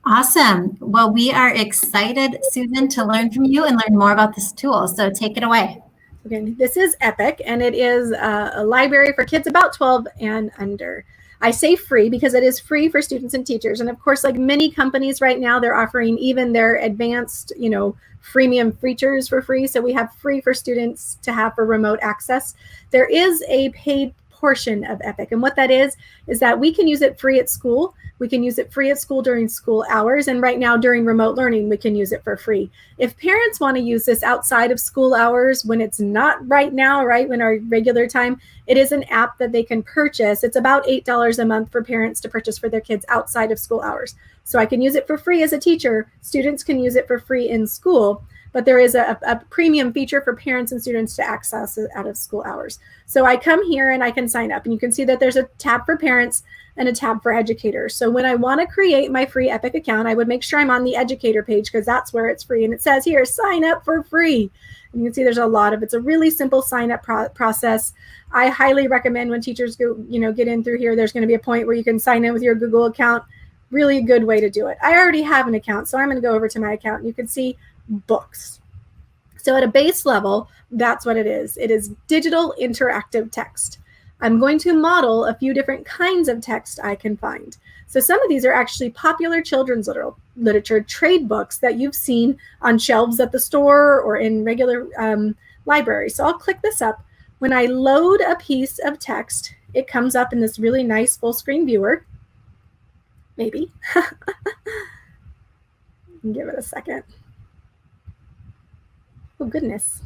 Awesome. Well, we are excited, Susan, to learn from you and learn more about this tool. So take it away. Okay, this is Epic, and it is a library for kids about 12 and under. I say free because it is free for students and teachers. And of course, like many companies right now, they're offering even their advanced, freemium features for free. So we have free for students to have for remote access. There is a paid portion of Epic. And what that is that we can use it free at school. We can use it free at school during school hours. And right now during remote learning, we can use it for free. If parents want to use this outside of school hours, when it's not right now, right, when our regular time, it is an app that they can purchase. It's about $8 a month for parents to purchase for their kids outside of school hours. So I can use it for free as a teacher. Students can use it for free in school. But there is a premium feature for parents and students to access it out of school hours. So I come here and I can sign up, and you can see that there's a tab for parents and a tab for educators. So when I want to create my free Epic account, I would make sure I'm on the educator page because that's where it's free. And it says here, sign up for free. And you can see there's a lot of, it's a really simple sign up process. I highly recommend when teachers go, get in through here, there's going to be a point where you can sign in with your Google account. Really a good way to do it. I already have an account, so I'm going to go over to my account, and you can see books. So at a base level, that's what it is. It is digital interactive text. I'm going to model a few different kinds of text I can find. So some of these are actually popular children's literature trade books that you've seen on shelves at the store or in regular libraries. So I'll click this up. When I load a piece of text, it comes up in this really nice full screen viewer. Maybe. Give it a second. Oh, goodness.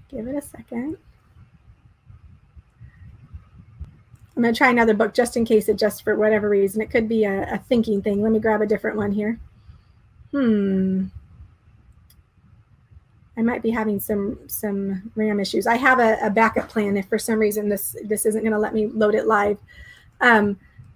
Give it a second. I'm going to try another book just in case just for whatever reason. It could be a thinking thing. Let me grab a different one here. I might be having some RAM issues. I have a backup plan if for some reason this isn't going to let me load it live.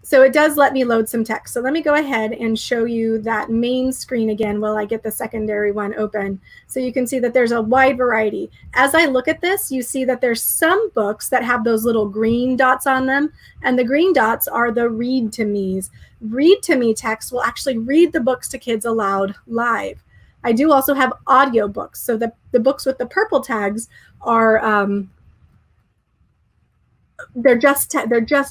So it does let me load some text. So let me go ahead and show you that main screen again while I get the secondary one open. So you can see that there's a wide variety. As I look at this, you see that there's some books that have those little green dots on them. And the green dots are the read to me's. Read to me text will actually read the books to kids aloud live. I do also have audio books. So the books with the purple tags are they're just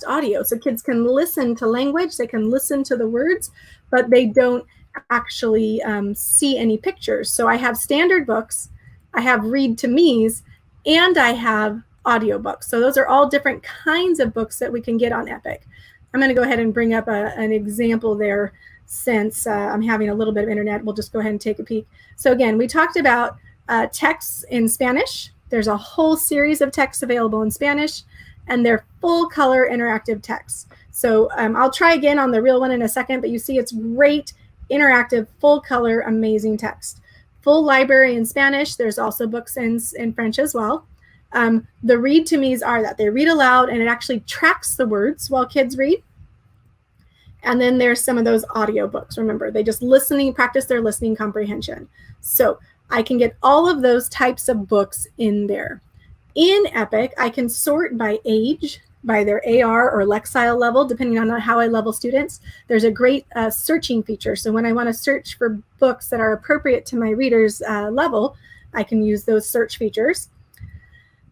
audio, so kids can listen to language, they can listen to the words, but they don't actually see any pictures. So I have standard books, I have read to me's, and I have audio books. So those are all different kinds of books that we can get on Epic. I'm going to go ahead and bring up an example there since I'm having a little bit of internet. We'll just go ahead and take a peek. So again, we talked about texts in Spanish. There's a whole series of texts available in Spanish, and they're full color interactive text. So I'll try again on the real one in a second, but you see it's great, interactive, full color, amazing text. Full library in Spanish. There's also books in French as well. The read to me's are that they read aloud and it actually tracks the words while kids read. And then there's some of those audio books. Remember, they just practice their listening comprehension. So I can get all of those types of books in there. In Epic, I can sort by age, by their AR or Lexile level, depending on how I level students. There's a great searching feature. So when I want to search for books that are appropriate to my reader's level, I can use those search features.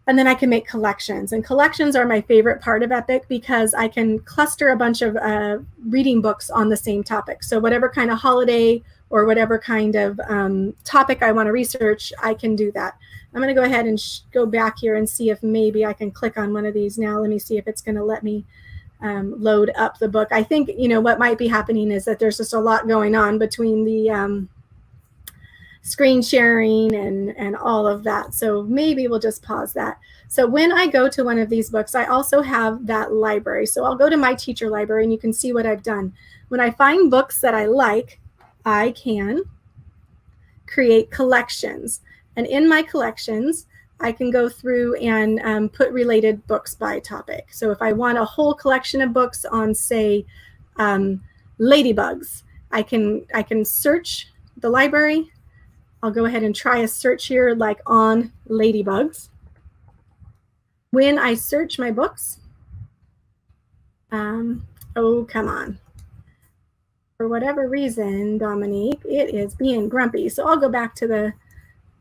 And then I can make collections. And collections are my favorite part of Epic because I can cluster a bunch of reading books on the same topic. So whatever kind of holiday or whatever kind of topic I want to research, I can do that. I'm going to go ahead and go back here and see if maybe I can click on one of these now. Let me see if it's going to let me load up the book. I think, what might be happening is that there's just a lot going on between the screen sharing and all of that. So maybe we'll just pause that. So when I go to one of these books, I also have that library. So I'll go to my teacher library and you can see what I've done. When I find books that I like, I can create collections. And in my collections, I can go through and put related books by topic. So if I want a whole collection of books on, say, ladybugs, I can search the library. I'll go ahead and try a search here like on ladybugs. When I search my books, oh, come on. for whatever reason, Dominique, it is being grumpy. So I'll go back to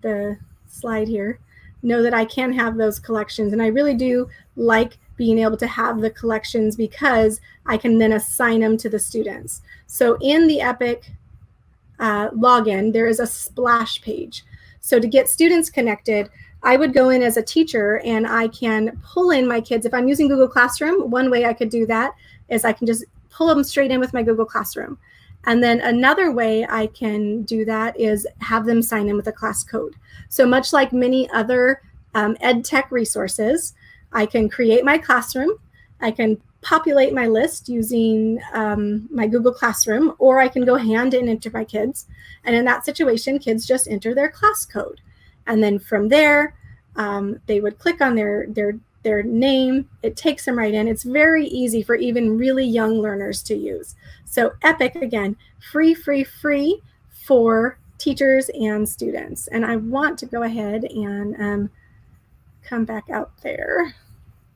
the slide here. Know that I can have those collections, and I really do like being able to have the collections because I can then assign them to the students. So in the Epic login, there is a splash page. So to get students connected, I would go in as a teacher and I can pull in my kids. If I'm using Google Classroom, one way I could do that is I can just pull them straight in with my Google Classroom. And then another way I can do that is have them sign in with a class code. So much like many other ed tech resources, I can create my classroom, I can populate my list using my Google Classroom, or I can go hand and enter my kids. And in that situation, kids just enter their class code. And then from there, they would click on their name. It takes them right in. It's very easy for even really young learners to use. So Epic, again, free for teachers and students. And I want to go ahead and come back out there.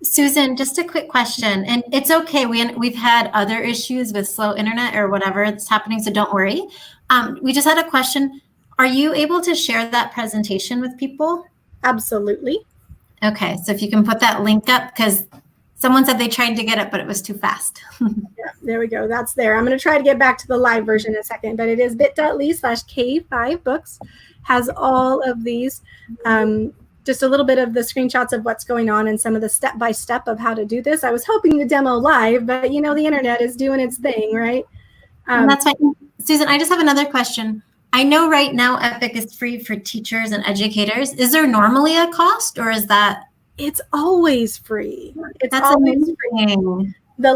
Susan, just a quick question, and it's okay. We've had other issues with slow internet or whatever that's happening, so don't worry. We just had a question. Are you able to share that presentation with people? Absolutely. Okay, so if you can put that link up, because someone said they tried to get it, but it was too fast. Yeah, there we go. That's there. I'm going to try to get back to the live version in a second, but it is bit.ly/K5books, has all of these. Just a little bit of the screenshots of what's going on and some of the step-by-step of how to do this. I was hoping to demo live, but you know, the internet is doing its thing, right? And that's fine. Susan, I just have another question. I know right now Epic is free for teachers and educators. Is there normally a cost, or is that? It's always free. That's always free. The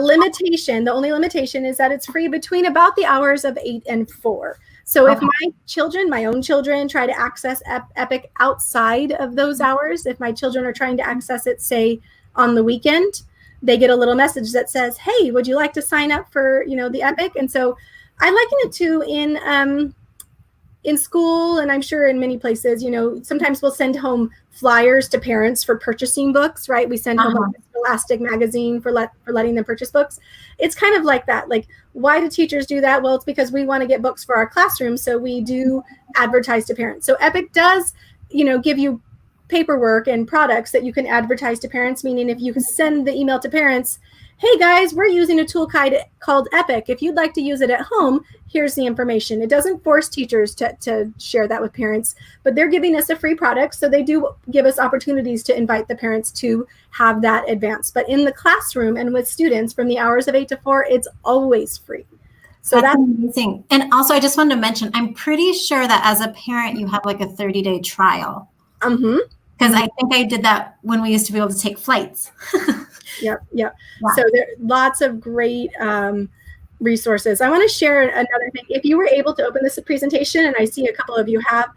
only limitation is that it's free between about the hours of 8 and 4. So if my own children try to access Epic outside of those hours, if my children are trying to access it, say on the weekend, they get a little message that says, hey, would you like to sign up for, the Epic? And so I liken it to in school, and I'm sure in many places, sometimes we'll send home flyers to parents for purchasing books, right? We send home a Scholastic magazine for letting them purchase books. It's kind of like that. Like, why do teachers do that? Well, it's because we want to get books for our classroom, so we do advertise to parents. So Epic does, give you paperwork and products that you can advertise to parents, meaning if you can send the email to parents, hey guys, we're using a tool called Epic. If you'd like to use it at home, here's the information. It doesn't force teachers to share that with parents, but they're giving us a free product, so they do give us opportunities to invite the parents to have that advance. But in the classroom and with students from the hours of 8 to 4, it's always free. So that's amazing. And also, I just wanted to mention, I'm pretty sure that as a parent, you have like a 30-day trial. Because I think I did that when we used to be able to take flights. Yep. So there are lots of great resources. I want to share another thing. If you were able to open this presentation, and I see a couple of you have,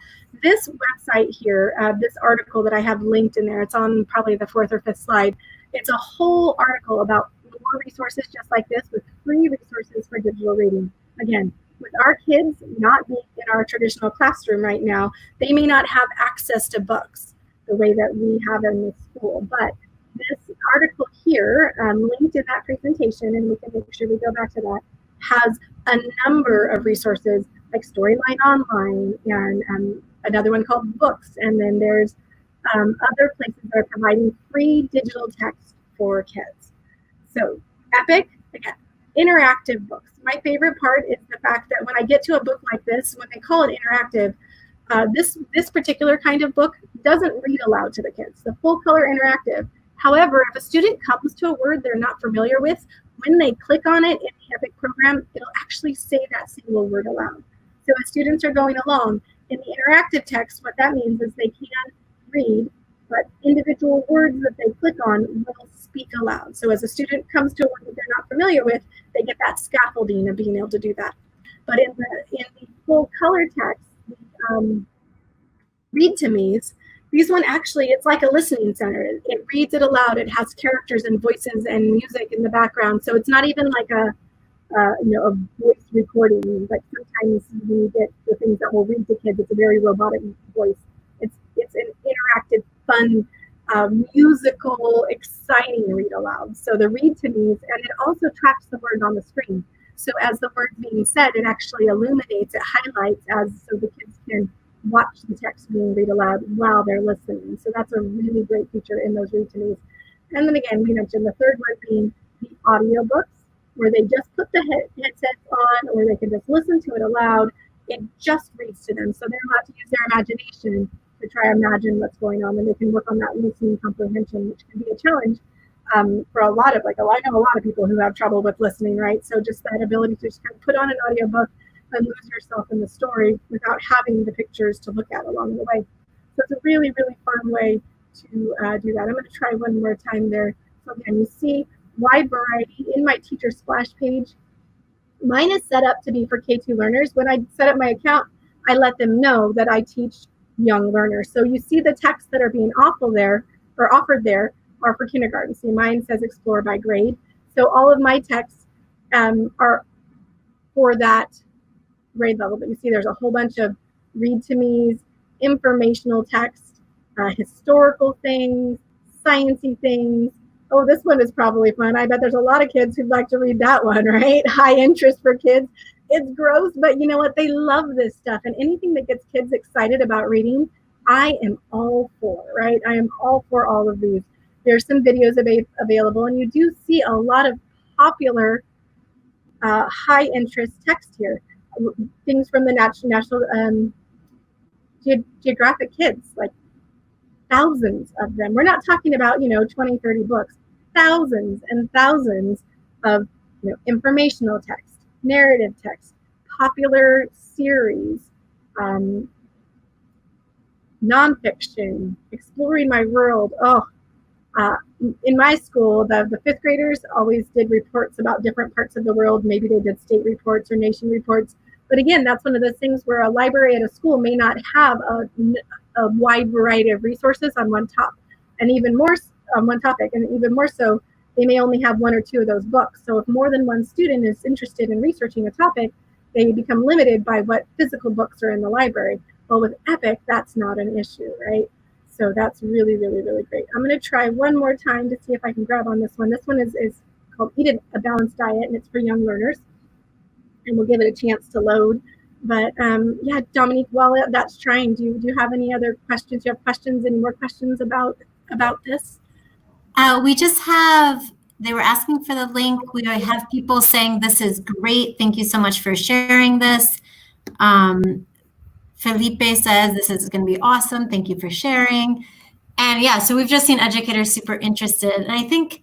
this website here, this article that I have linked in there, it's on probably the 4th or 5th slide. It's a whole article about more resources just like this with free resources for digital reading. Again, with our kids not being in our traditional classroom right now, they may not have access to books the way that we have in the school, but this article here, linked in that presentation, and we can make sure we go back to that, has a number of resources like Storyline Online and another one called Books. And then there's other places that are providing free digital text for kids. So Epic, again, interactive books. My favorite part is the fact that when I get to a book like this, when they call it interactive, this particular kind of book doesn't read aloud to the kids. The full color interactive. However, if a student comes to a word they're not familiar with, when they click on it in the Epic program, it'll actually say that single word aloud. So as students are going along, in the interactive text, what that means is they can read, but individual words that they click on will speak aloud. So as a student comes to a word that they're not familiar with, they get that scaffolding of being able to do that. But in the full color text, read to me's, these one actually, it's like a listening center. It reads it aloud. It has characters and voices and music in the background. So it's not even like a voice recording. Like sometimes you get the things that we'll read to kids. It's a very robotic voice. It's an interactive, fun, musical, exciting read aloud. So the read to me's, and it also tracks the word on the screen. So as the word's being said, it actually illuminates, it highlights so the kids can watch the text being read aloud while they're listening. So that's a really great feature in those read to me's. And then again, we mentioned the third word being the audiobooks, where they just put the headsets on, or they can just listen to it aloud. It just reads to them. So they're allowed to use their imagination to try to imagine what's going on, and they can work on that listening comprehension, which can be a challenge for a lot of, I know a lot of people who have trouble with listening, right? So just that ability to just kind of put on an audiobook and lose yourself in the story without having the pictures to look at along the way. So it's a really, really fun way to do that. I'm going to try one more time there. So again, you see wide variety in my teacher splash page. Mine is set up to be for K2 learners. When I set up my account, I let them know that I teach young learners. So you see the texts that are being offered there are for kindergarten. See, mine says explore by grade. So all of my texts are for that grade level. But you see there's a whole bunch of read to me's, informational text, historical things, sciencey things. Oh, this one is probably fun. I bet there's a lot of kids who'd like to read that one, right? High interest for kids. It's gross, but you know what? They love this stuff. And anything that gets kids excited about reading, I am all for, right? I am all for all of these. There's some videos available, and you do see a lot of popular high interest text here. Things from the National Geographic Kids, like thousands of them. We're not talking about, 20, 30 books, thousands and thousands of informational text, narrative text, popular series, nonfiction, exploring my world. In my school, the fifth graders always did reports about different parts of the world. Maybe they did state reports or nation reports. But again, that's one of those things where a library at a school may not have a wide variety of resources on one topic, and even more so, they may only have one or two of those books. So if more than one student is interested in researching a topic, they become limited by what physical books are in the library. Well, with EPIC, that's not an issue, right? So that's really, really, really great. I'm going to try one more time to see if I can grab on this one. This one is called Eat a Balanced Diet, and it's for young learners. And we'll give it a chance to load. But yeah, Dominique, while that's trying, do you have any other questions? Do you have questions, any more questions about this? We just have, they were asking for the link. We have people saying this is great. Thank you so much for sharing this. Felipe says this is going to be awesome. Thank you for sharing. And yeah, so we've just seen educators super interested. And I think,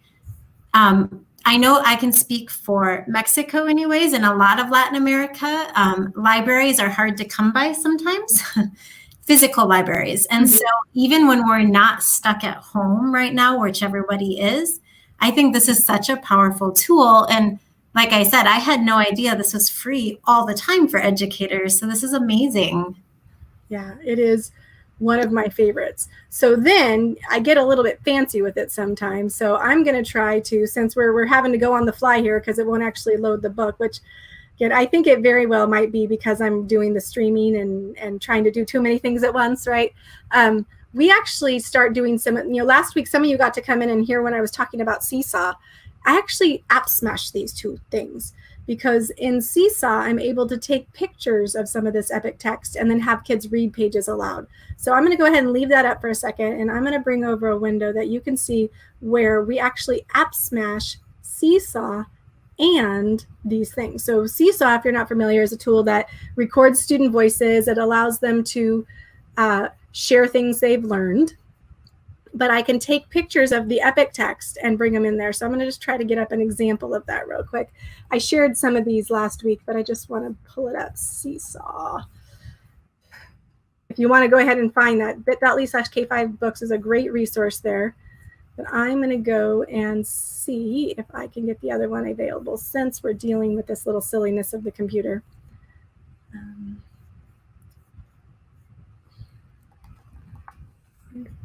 I know I can speak for Mexico anyways, and a lot of Latin America, libraries are hard to come by sometimes, physical libraries. And so even when we're not stuck at home right now, which everybody is, I think this is such a powerful tool. And like I said, I had no idea this was free all the time for educators. So this is amazing. Yeah, it is one of my favorites. So then I get a little bit fancy with it sometimes. So I'm going to try to, since we're having to go on the fly here because it won't actually load the book, which again, I think it very well might be because I'm doing the streaming and trying to do too many things at once, right? We actually start doing some, last week, some of you got to come in and hear when I was talking about Seesaw. I actually app smashed these two things because in Seesaw, I'm able to take pictures of some of this epic text and then have kids read pages aloud. So I'm going to go ahead and leave that up for a second, and I'm going to bring over a window that you can see where we actually app smash Seesaw and these things. So Seesaw, if you're not familiar, is a tool that records student voices. It allows them to share things they've learned. But I can take pictures of the epic text and bring them in there. So I'm going to just try to get up an example of that real quick. I shared some of these last week, but I just want to pull it up. Seesaw. If you want to go ahead and find that, bit.ly/K5 books is a great resource there. But I'm going to go and see if I can get the other one available since we're dealing with this little silliness of the computer.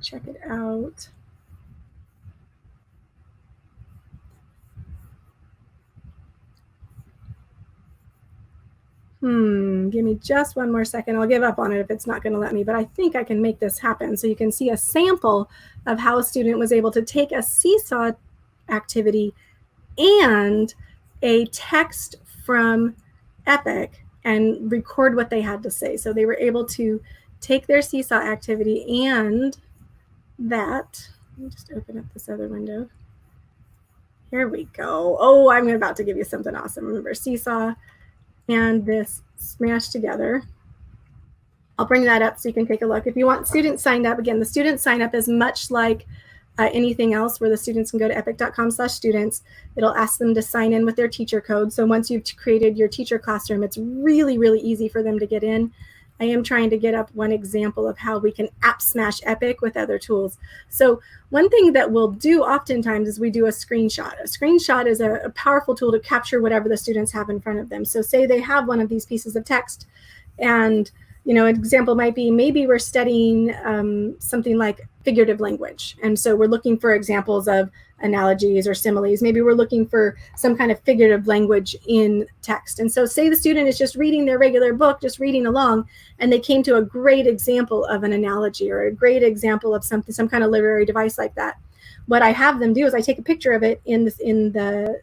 Check it out. Give me just one more second. I'll give up on it if it's not going to let me, but I think I can make this happen. So you can see a sample of how a student was able to take a Seesaw activity and a text from Epic and record what they had to say. So they were able to take their Seesaw activity and that, let me just open up this other window. Here we go. Oh, I'm about to give you something awesome. Remember, Seesaw and this smashed together. I'll bring that up so you can take a look. If you want students signed up, again, the student sign up is much like anything else where the students can go to epic.com/students. It'll ask them to sign in with their teacher code. So once you've created your teacher classroom, it's really, really easy for them to get in. I am trying to get up one example of how we can app smash Epic with other tools. So one thing that we'll do oftentimes is we do a screenshot. A screenshot is a powerful tool to capture whatever the students have in front of them. So say they have one of these pieces of text, and an example might be maybe we're studying something like figurative language. And so we're looking for examples of analogies or similes. Maybe we're looking for some kind of figurative language in text. And so say the student is just reading their regular book, just reading along, and they came to a great example of an analogy or a great example of something, some kind of literary device like that. What I have them do is I take a picture of it in the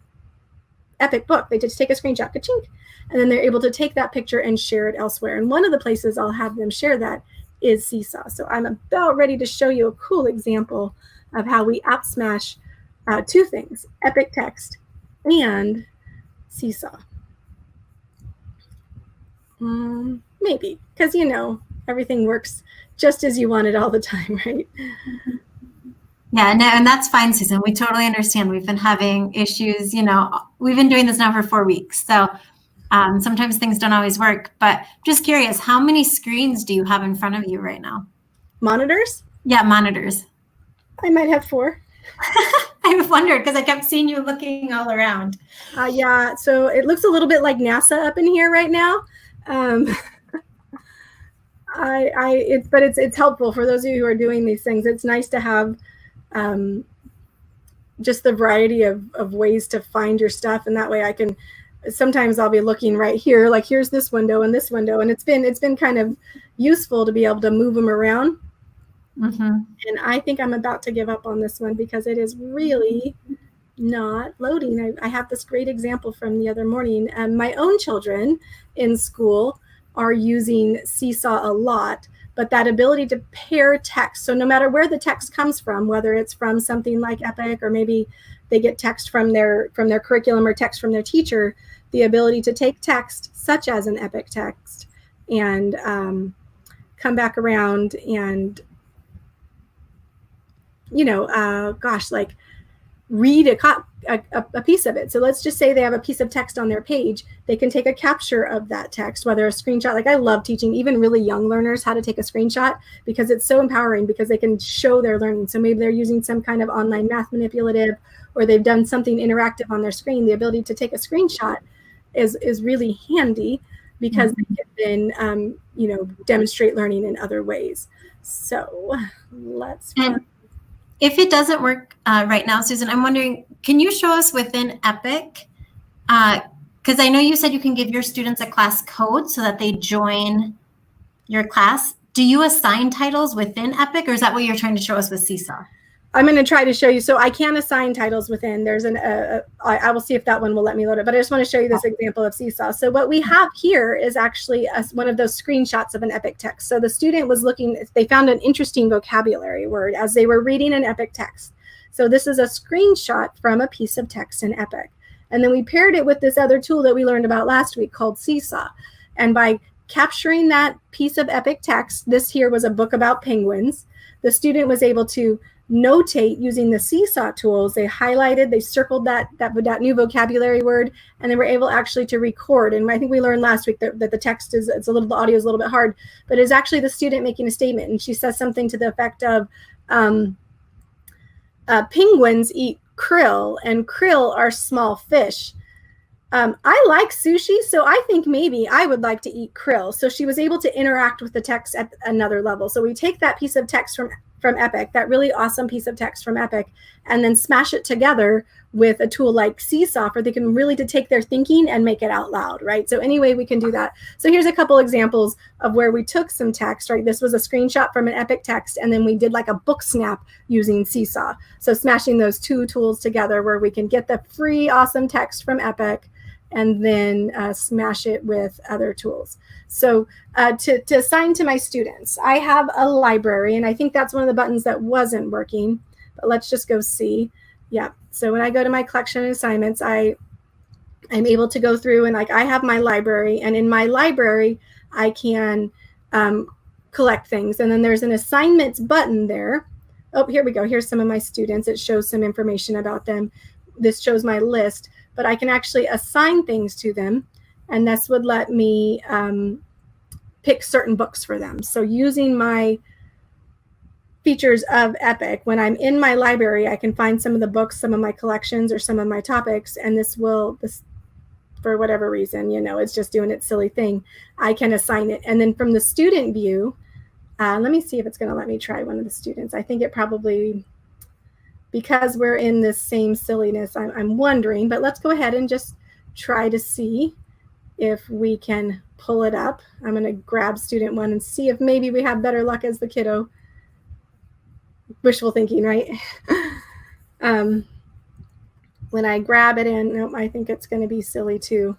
Epic book. They just take a screenshot, ka-chink, and then they're able to take that picture and share it elsewhere. And one of the places I'll have them share that is Seesaw. So I'm about ready to show you a cool example of how we app smash two things, Epic Text and Seesaw. Maybe, because everything works just as you want it all the time, right? Yeah, no, and that's fine, Susan. We totally understand. We've been having issues, we've been doing this now for 4 weeks. So sometimes things don't always work, but just curious, how many screens do you have in front of you right now? Monitors? Yeah, monitors. I might have 4. I wondered because I kept seeing you looking all around. Yeah, so it looks a little bit like NASA up in here right now. But it's helpful for those of you who are doing these things. It's nice to have just the variety of ways to find your stuff, and that way sometimes I'll be looking right here, like here's this window and this window, and it's been kind of useful to be able to move them around. Mm-hmm. And I think I'm about to give up on this one because it is really not loading. I have this great example from the other morning. My own children in school are using Seesaw a lot, but that ability to pair text. So no matter where the text comes from, whether it's from something like Epic or maybe they get text from their curriculum or text from their teacher, the ability to take text such as an Epic text and come back around and read a piece of it. So let's just say they have a piece of text on their page. They can take a capture of that text, whether a screenshot. Like I love teaching even really young learners how to take a screenshot because it's so empowering because they can show their learning. So maybe they're using some kind of online math manipulative or they've done something interactive on their screen. The ability to take a screenshot is really handy because they can then demonstrate learning in other ways. So let's. If it doesn't work right now, Susan, I'm wondering, can you show us within Epic? Because I know you said you can give your students a class code so that they join your class. Do you assign titles within Epic, or is that what you're trying to show us with Seesaw? I'm going to try to show you. So I can assign titles within. There's I will see if that one will let me load it. But I just want to show you this example of Seesaw. So what we have here is actually one of those screenshots of an Epic text. So the student was looking, they found an interesting vocabulary word as they were reading an Epic text. So this is a screenshot from a piece of text in Epic. And then we paired it with this other tool that we learned about last week called Seesaw. And by capturing that piece of Epic text, this here was a book about penguins, the student was able to notate using the Seesaw tools. They highlighted, they circled that new vocabulary word, and they were able actually to record. And I think we learned last week that the text the audio is a little bit hard, but it's actually the student making a statement. And she says something to the effect of, penguins eat krill, and krill are small fish. I like sushi, so I think maybe I would like to eat krill. So she was able to interact with the text at another level. So we take that piece of text from Epic, that really awesome piece of text from Epic, and then smash it together with a tool like Seesaw, where they can really take their thinking and make it out loud, right? So anyway, we can do that. So here's a couple examples of where we took some text, right? This was a screenshot from an Epic text, and then we did like a book snap using Seesaw. So smashing those two tools together where we can get the free awesome text from Epic and then smash it with other tools. So to assign to my students, I have a library, and I think that's one of the buttons that wasn't working, but let's just go see. Yeah, so when I go to my collection of assignments, I'm able to go through and like I have my library, and in my library, I can collect things. And then there's an assignments button there. Oh, here we go. Here's some of my students. It shows some information about them. This shows my list, but I can actually assign things to them. And this would let me pick certain books for them. So using my features of Epic, when I'm in my library, I can find some of the books, some of my collections, or some of my topics, and this for whatever reason, it's just doing its silly thing, I can assign it. And then from the student view, let me see if it's going to let me try one of the students. I think it probably, because we're in this same silliness, I'm wondering, but let's go ahead and just try to see if we can pull it up. I'm going to grab student 1 and see if maybe we have better luck as the kiddo. Wishful thinking, right? When I grab it in, nope, I think it's going to be silly too.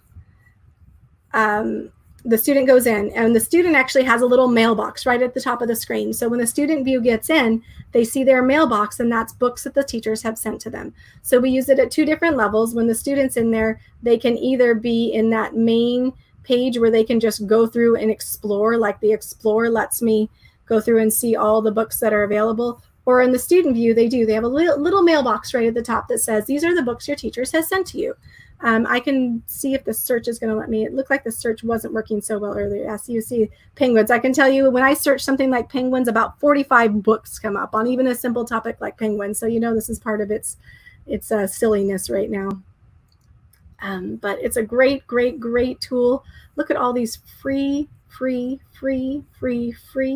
The student goes in, and the student actually has a little mailbox right at the top of the screen. So when the student view gets in, they see their mailbox, and that's books that the teachers have sent to them. So we use it at 2 different levels. When the student's in there, they can either be in that main page where they can just go through and explore, like the Explore lets me go through and see all the books that are available. Or in the student view, they have a little mailbox right at the top that says, these are the books your teachers has sent to you. I can see if the search is going to let me. It looked like the search wasn't working so well earlier. As you see penguins, I can tell you when I search something like penguins, about 45 books come up on even a simple topic like penguins. So this is part of its silliness right now. But it's a great tool. Look at all these free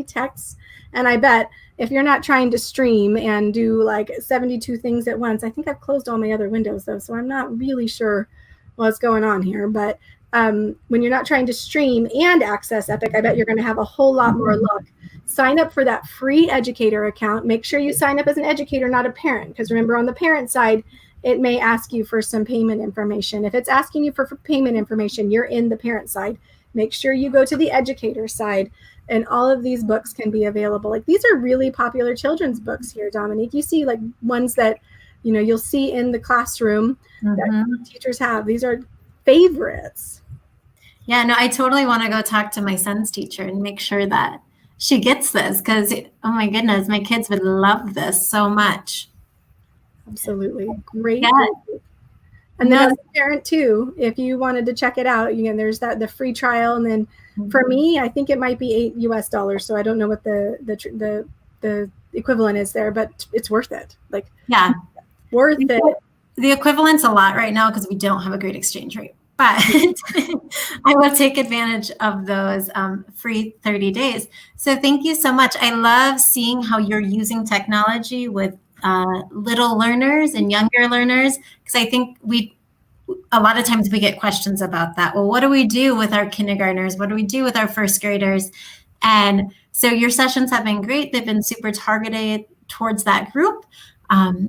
texts. And I bet if you're not trying to stream and do like 72 things at once, I think I've closed all my other windows though, so I'm not really sure what's going on here. But when you're not trying to stream and access Epic, I bet you're going to have a whole lot more luck. Sign up for that free educator account. Make sure you sign up as an educator, not a parent, because remember on the parent side, it may ask you for some payment information. If it's asking you for payment information, you're in the parent side. Make sure you go to the educator side, and all of these books can be available. Like these are really popular children's books here, Dominique. You see like ones that, you'll see in the classroom that teachers have. These are favorites. Yeah, no, I totally want to go talk to my son's teacher and make sure that she gets this because, oh my goodness, my kids would love this so much. Absolutely. Great. Yeah. And then as a parent too, if you wanted to check it out, there's the free trial. And then for me, I think it might be $8 US. So I don't know what the equivalent is there, but it's worth it. Worth it. The equivalent's a lot right now because we don't have a great exchange rate. But I will take advantage of those free 30 days. So thank you so much. I love seeing how you're using technology with little learners and younger learners, because I think a lot of times we get questions about that. Well, what do we do with our kindergartners? What do we do with our first graders? And so your sessions have been great. They've been super targeted towards that group.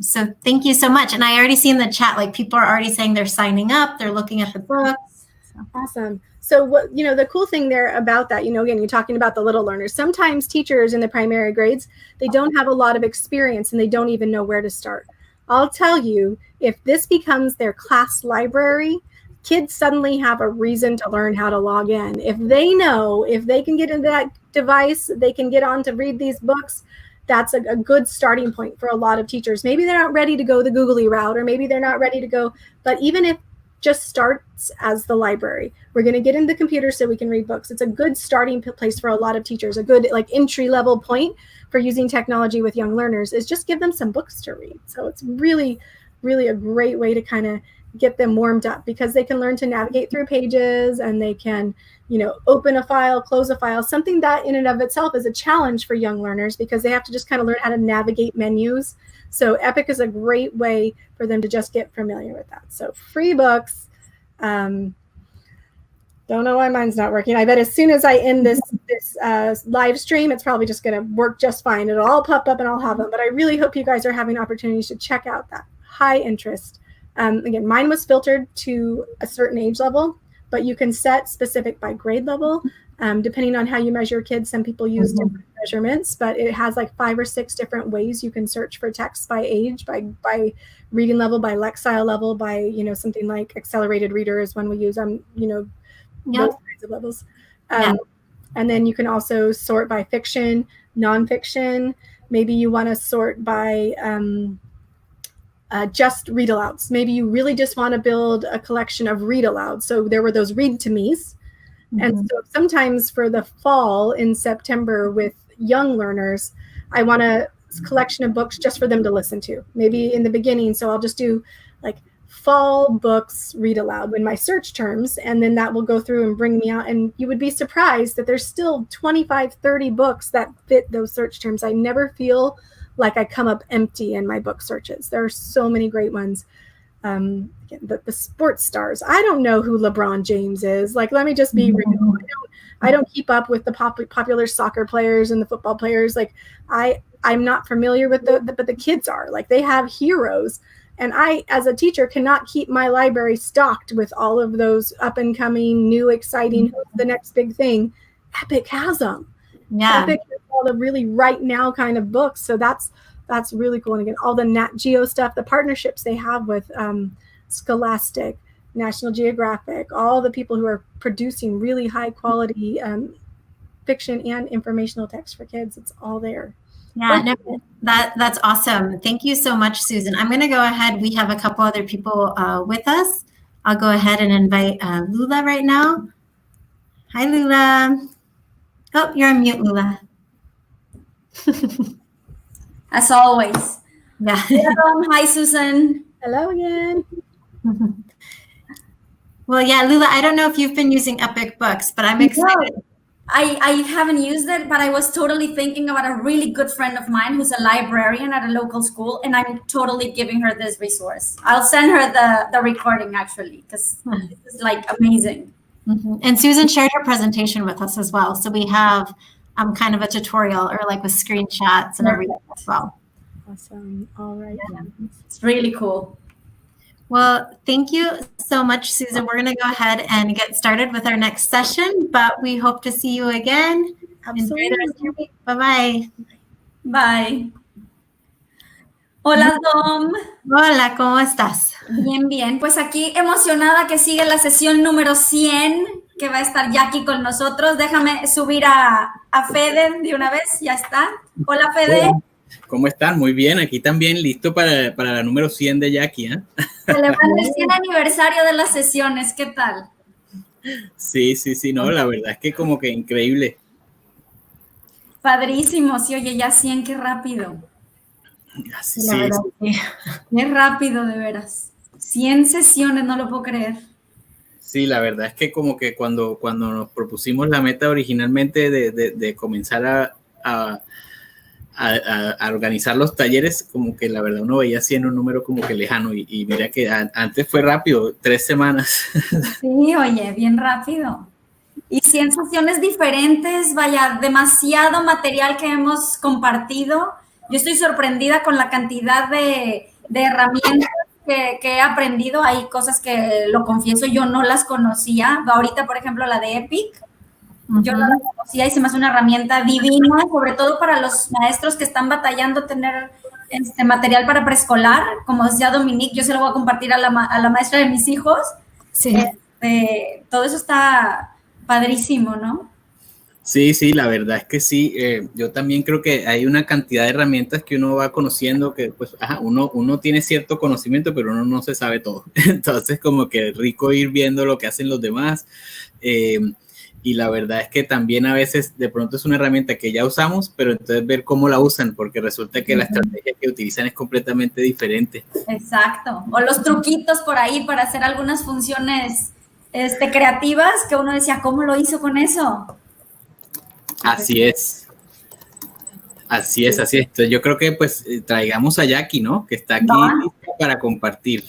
So thank you so much. And I already see in the chat, like people are already saying they're signing up, they're looking at the books. So. Awesome. So what, the cool thing there about that, again, you're talking about the little learners. Sometimes teachers in the primary grades, they don't have a lot of experience and they don't even know where to start. I'll tell you, if this becomes their class library, kids suddenly have a reason to learn how to log in. If they know, if they can get into that device, they can get on to read these books, that's a good starting point for a lot of teachers. Maybe they're not ready to go the googly route, or maybe they're not ready to go, but even if just starts as the library, we're going to get in the computer so we can read books. It's a good starting place for a lot of teachers. A good entry level point for using technology with young learners is just give them some books to read. So it's really a great way to kind of get them warmed up, because they can learn to navigate through pages, and they can, open a file, close a file, something that in and of itself is a challenge for young learners because they have to just kind of learn how to navigate menus. So Epic is a great way for them to just get familiar with that. So free books. Don't know why mine's not working. I bet as soon as I end this live stream, it's probably just going to work just fine. It'll all pop up and I'll have them. But I really hope you guys are having opportunities to check out that high interest Again, mine was filtered to a certain age level, but you can set specific by grade level. Depending on how you measure kids, some people use different measurements, but it has like 5 or 6 different ways you can search for text by age, by reading level, by lexile level, by, you know, something like accelerated reader is one we use on, you know, those kinds of levels. And then you can also sort by fiction, nonfiction. Maybe you want to sort by just read alouds. Maybe you really just want to build a collection of read alouds. So there were those read to me's. And so sometimes for the fall in September with young learners, I want a collection of books just for them to listen to. Maybe in the beginning, so I'll just do like fall books read aloud in my search terms, and then that will go through and bring me out. And you would be surprised that there's still 25, 30 books that fit those search terms. I never feel like I come up empty in my book searches. There are so many great ones. The sports stars. I don't know who LeBron James is. Like, let me just be real. I don't keep up with the popular soccer players and the football players. Like, I'm not familiar with but the kids are. Like, they have heroes. And I, as a teacher, cannot keep my library stocked with all of those up and coming, new, exciting, the next big thing. Epic has them. Yeah. Epic has all the really right now kind of books. So that's really cool. And again, all the Nat Geo stuff, the partnerships they have with Scholastic, National Geographic, all the people who are producing really high quality fiction and informational text for kids. It's all there. Yeah, no, that's awesome. Thank you so much, Susan. I'm going to go ahead. We have a couple other people with us. I'll go ahead and invite Lula right now. Hi, Lula. Oh, you're on mute, Lula. As always. Yeah. Hello, hi, Susan. Hello again. Well, yeah, Lula, I don't know if you've been using Epic Books, but I'm excited. No, I haven't used it, but I was totally thinking about a really good friend of mine who's a librarian at a local school, and I'm totally giving her this resource. I'll send her the recording, actually, because this is like amazing. And Susan shared her presentation with us as well. So we have kind of a tutorial or like with screenshots and everything as well. Awesome. All right. Yeah. It's really cool. Well, thank you so much, Susan. We're going to go ahead and get started with our next session, but we hope to see you again. Absolutely. Enjoy the rest of your week. Bye-bye. Bye. Hola, Dom. Hola, ¿cómo estás? Bien, bien. Pues aquí emocionada que sigue la sesión número 100, que va a estar Jackie con nosotros. Déjame subir a Fede de una vez. Ya está. Hola, Fede. Hola. ¿Cómo están? Muy bien, aquí también listo para la número 100 de Jackie, ¿eh? Celebrando el 100 aniversario de las sesiones, ¿qué tal? Sí, no, la verdad es que como que increíble. Padrísimo, sí, oye, ya 100, qué rápido. Así, La verdad, sí. Qué rápido, de veras. 100 sesiones, no lo puedo creer. Sí, la verdad es que como que cuando nos propusimos la meta originalmente de comenzar a organizar los talleres, como que la verdad uno veía siendo un número como que lejano y mira que antes fue rápido, 3 semanas. Sí, oye, bien rápido. Y 100 sesiones diferentes, vaya, demasiado material que hemos compartido. Yo estoy sorprendida con la cantidad de herramientas que he aprendido. Hay cosas que, lo confieso, yo no las conocía. Ahorita, por ejemplo, la de Epic. Yo no la conocía y se me hace una herramienta divina, sobre todo para los maestros que están batallando tener material para preescolar. Como decía Dominique, yo se lo voy a compartir a la maestra de mis hijos. Sí. Todo eso está padrísimo, ¿no? Sí, la verdad es que sí. Yo también creo que hay una cantidad de herramientas que uno va conociendo que pues uno tiene cierto conocimiento, pero uno no se sabe todo. Entonces como que es rico ir viendo lo que hacen los demás. Y la verdad es que también a veces de pronto es una herramienta que ya usamos, pero entonces ver cómo la usan, porque resulta que la estrategia que utilizan es completamente diferente. Exacto. O los truquitos por ahí para hacer algunas funciones creativas que uno decía, ¿cómo lo hizo con eso? Así es. Entonces yo creo que pues traigamos a Jackie, ¿no? Que está aquí para compartir.